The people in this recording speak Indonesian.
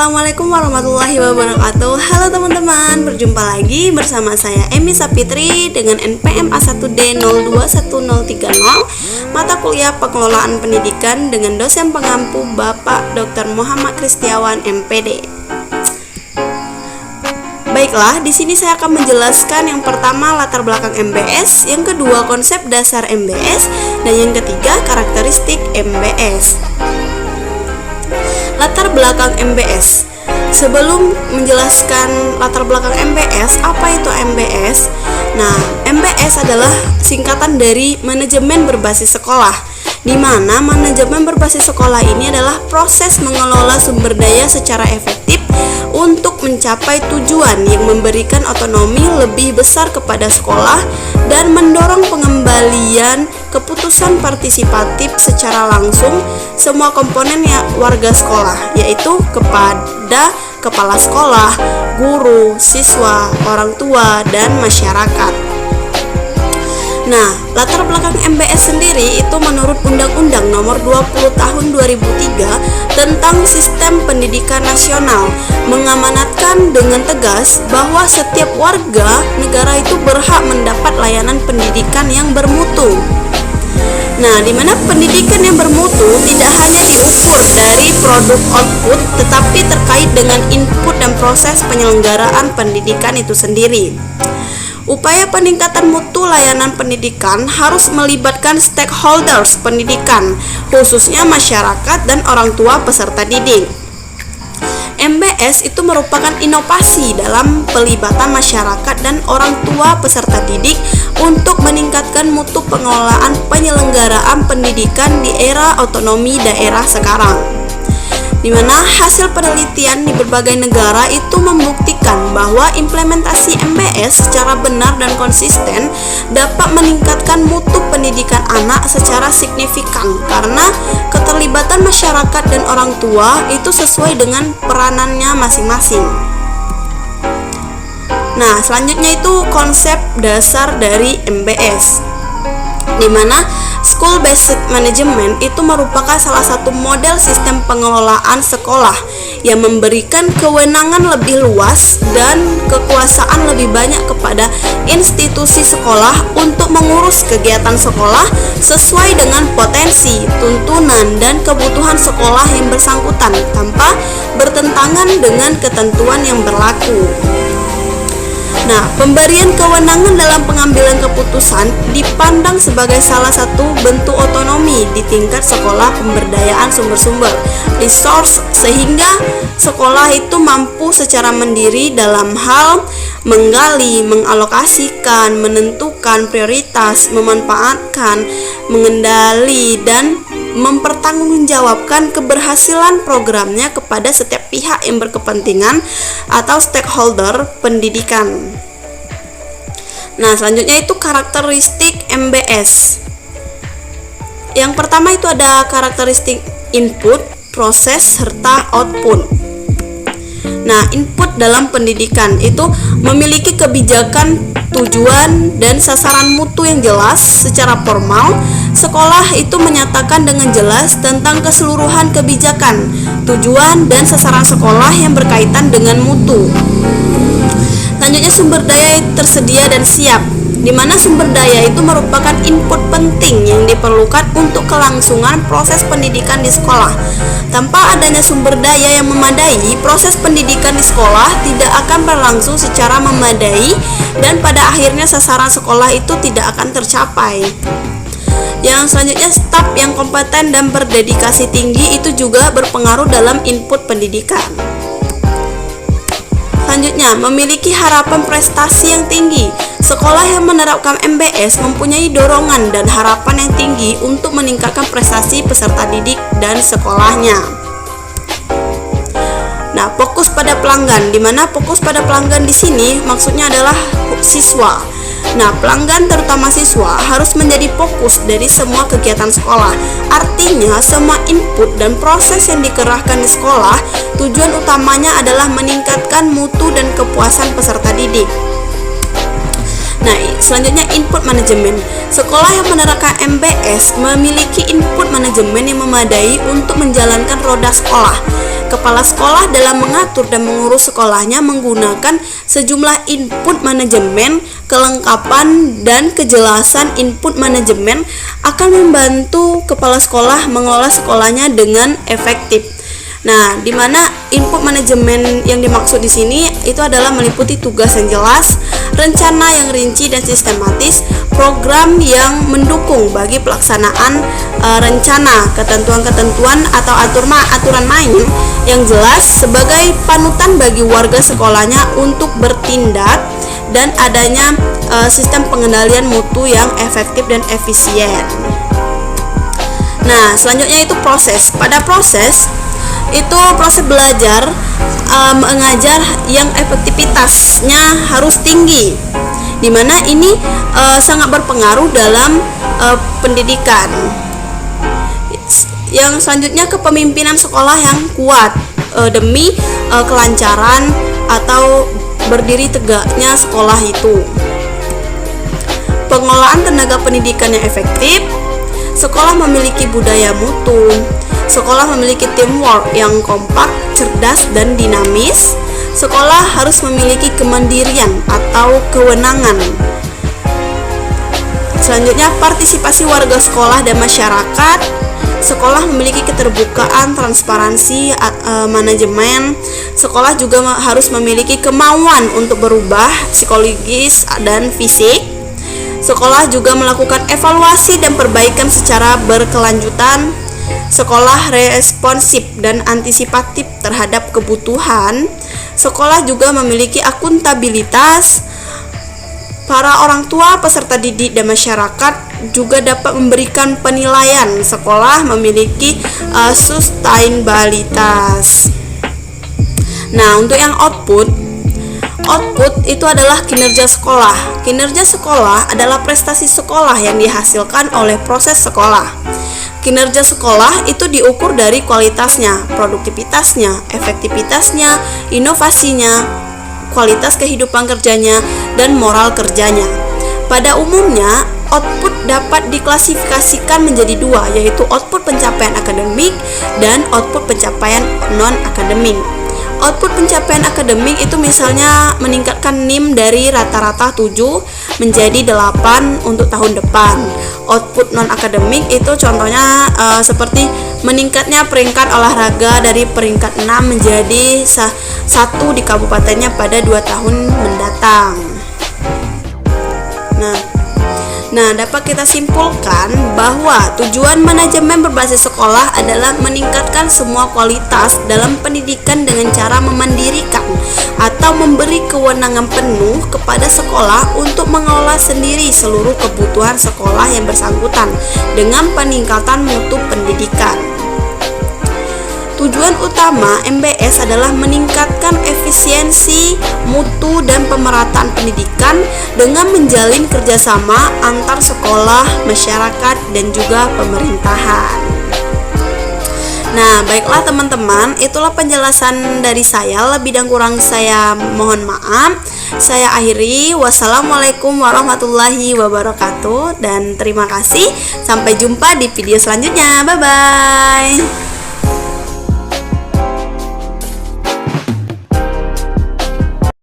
Assalamualaikum warahmatullahi wabarakatuh. Halo teman-teman, berjumpa lagi bersama saya Emi Sapitri dengan NPM A1D 021030, mata kuliah pengelolaan pendidikan dengan dosen pengampu Bapak Dr. Muhammad Kristiawan MPD. Baiklah, di sini saya akan menjelaskan yang pertama latar belakang MBS, yang kedua konsep dasar MBS, dan yang ketiga karakteristik MBS. Latar belakang MBS. Sebelum menjelaskan latar belakang MBS, apa itu MBS? Nah, MBS adalah singkatan dari manajemen berbasis sekolah, di mana manajemen berbasis sekolah ini adalah proses mengelola sumber daya secara efektif untuk mencapai tujuan yang memberikan otonomi lebih besar kepada sekolah dan mendorong pengembalian keputusan partisipatif secara langsung semua komponen warga sekolah, yaitu kepada kepala sekolah, guru, siswa, orang tua, dan masyarakat. Nah, latar belakang MBS sendiri itu menurut Undang-Undang Nomor 20 Tahun 2003 tentang Sistem Pendidikan Nasional mengamanatkan dengan tegas bahwa setiap warga negara itu berhak mendapat layanan pendidikan yang bermutu. Nah, di mana pendidikan yang bermutu tidak hanya diukur dari produk output, tetapi terkait dengan input dan proses penyelenggaraan pendidikan itu sendiri. Upaya peningkatan mutu layanan pendidikan harus melibatkan stakeholders pendidikan, khususnya masyarakat dan orang tua peserta didik. MBS itu merupakan inovasi dalam pelibatan masyarakat dan orang tua peserta didik untuk meningkatkan mutu pengelolaan penyelenggaraan pendidikan di era otonomi daerah sekarang, di mana hasil penelitian di berbagai negara itu membuktikan bahwa implementasi MBS secara benar dan konsisten dapat meningkatkan mutu pendidikan anak secara signifikan karena keterlibatan masyarakat dan orang tua itu sesuai dengan peranannya masing-masing. Nah, selanjutnya itu konsep dasar dari MBS, di mana School Based Management itu merupakan salah satu model sistem pengelolaan sekolah yang memberikan kewenangan lebih luas dan kekuasaan lebih banyak kepada institusi sekolah untuk mengurus kegiatan sekolah sesuai dengan potensi, tuntunan, dan kebutuhan sekolah yang bersangkutan tanpa bertentangan dengan ketentuan yang berlaku. Nah, pemberian kewenangan dalam pengambilan keputusan dipandang sebagai salah satu bentuk otonomi di tingkat sekolah pemberdayaan sumber-sumber resource, sehingga sekolah itu mampu secara mandiri dalam hal menggali, mengalokasikan, menentukan prioritas, memanfaatkan, mengendali, dan mempertanggungjawabkan keberhasilan programnya kepada setiap pihak yang berkepentingan atau stakeholder pendidikan. Nah, selanjutnya itu karakteristik MBS. Yang pertama itu ada karakteristik input, proses, serta output. Nah, input dalam pendidikan itu memiliki kebijakan, tujuan, dan sasaran mutu yang jelas. Secara formal, sekolah itu menyatakan dengan jelas tentang keseluruhan kebijakan, tujuan, dan sasaran sekolah yang berkaitan dengan mutu. Selanjutnya sumber daya tersedia dan siap, di mana sumber daya itu merupakan input penting yang diperlukan untuk kelangsungan proses pendidikan di sekolah. Tanpa adanya sumber daya yang memadai, proses pendidikan di sekolah tidak akan berlangsung secara memadai dan pada akhirnya sasaran sekolah itu tidak akan tercapai. Yang selanjutnya, staf yang kompeten dan berdedikasi tinggi itu juga berpengaruh dalam input pendidikan. Selanjutnya, memiliki harapan prestasi yang tinggi. Sekolah yang menerapkan MBS mempunyai dorongan dan harapan yang tinggi untuk meningkatkan prestasi peserta didik dan sekolahnya. Nah, fokus pada pelanggan, di mana fokus pada pelanggan di sini maksudnya adalah siswa. Nah, pelanggan terutama siswa harus menjadi fokus dari semua kegiatan sekolah. Artinya, semua input dan proses yang dikerahkan di sekolah, tujuan utamanya adalah meningkatkan mutu dan kepuasan peserta didik. Nah, selanjutnya input manajemen. Sekolah yang menerapkan MBS memiliki input manajemen yang memadai untuk menjalankan roda sekolah. kepala sekolah dalam mengatur dan mengurus sekolahnya menggunakan sejumlah input manajemen. Kelengkapan dan kejelasan input manajemen akan membantu kepala sekolah mengelola sekolahnya dengan efektif. Nah, di mana input manajemen yang dimaksud di sini itu adalah meliputi tugas yang jelas, rencana yang rinci dan sistematis, program yang mendukung bagi pelaksanaan rencana, ketentuan-ketentuan atau aturan main yang jelas sebagai panutan bagi warga sekolahnya untuk bertindak, dan adanya sistem pengendalian mutu yang efektif dan efisien. Nah, selanjutnya itu proses. Pada proses belajar mengajar yang efektivitasnya harus tinggi, dimana ini sangat berpengaruh dalam pendidikan. Yang selanjutnya kepemimpinan sekolah yang kuat demi kelancaran atau berdiri tegaknya sekolah itu. Pengelolaan tenaga pendidikan yang efektif. Sekolah memiliki budaya mutu. Sekolah memiliki teamwork yang kompak, cerdas, dan dinamis. Sekolah harus memiliki kemandirian atau kewenangan. Selanjutnya, partisipasi warga sekolah dan masyarakat. Sekolah memiliki keterbukaan, transparansi, manajemen. Sekolah juga harus memiliki kemauan untuk berubah psikologis dan fisik. Sekolah juga melakukan evaluasi dan perbaikan secara berkelanjutan. Sekolah responsif dan antisipatif terhadap kebutuhan. Sekolah juga memiliki akuntabilitas. Para orang tua, peserta didik, dan masyarakat juga dapat memberikan penilaian. Sekolah memiliki sustainabilitas. Nah, untuk yang output itu adalah kinerja sekolah. Kinerja sekolah adalah prestasi sekolah yang dihasilkan oleh proses sekolah. Kinerja sekolah itu diukur dari kualitasnya, produktivitasnya, efektivitasnya, inovasinya, kualitas kehidupan kerjanya, dan moral kerjanya. Pada umumnya, output dapat diklasifikasikan menjadi dua, yaitu output pencapaian akademik dan output pencapaian non-akademik. Output pencapaian akademik itu misalnya meningkatkan NIM dari rata-rata 7 menjadi 8 untuk tahun depan. Output non-akademik itu contohnya seperti meningkatnya peringkat olahraga dari peringkat 6 menjadi 1 di kabupatennya pada 2 tahun mendatang. Nah, dapat kita simpulkan bahwa tujuan manajemen berbasis sekolah adalah meningkatkan semua kualitas dalam pendidikan dengan cara memandirikan atau memberi kewenangan penuh kepada sekolah untuk mengelola sendiri seluruh kebutuhan sekolah yang bersangkutan dengan peningkatan mutu pendidikan. Tujuan utama MBS adalah meningkatkan efisiensi, mutu, dan pemerataan pendidikan dengan menjalin kerjasama antar sekolah, masyarakat, dan juga pemerintahan. Nah, baiklah teman-teman, itulah penjelasan dari saya. Lebih dan kurang saya mohon maaf. Saya akhiri. Wassalamualaikum warahmatullahi wabarakatuh, dan terima kasih. Sampai jumpa di video selanjutnya. Bye-bye.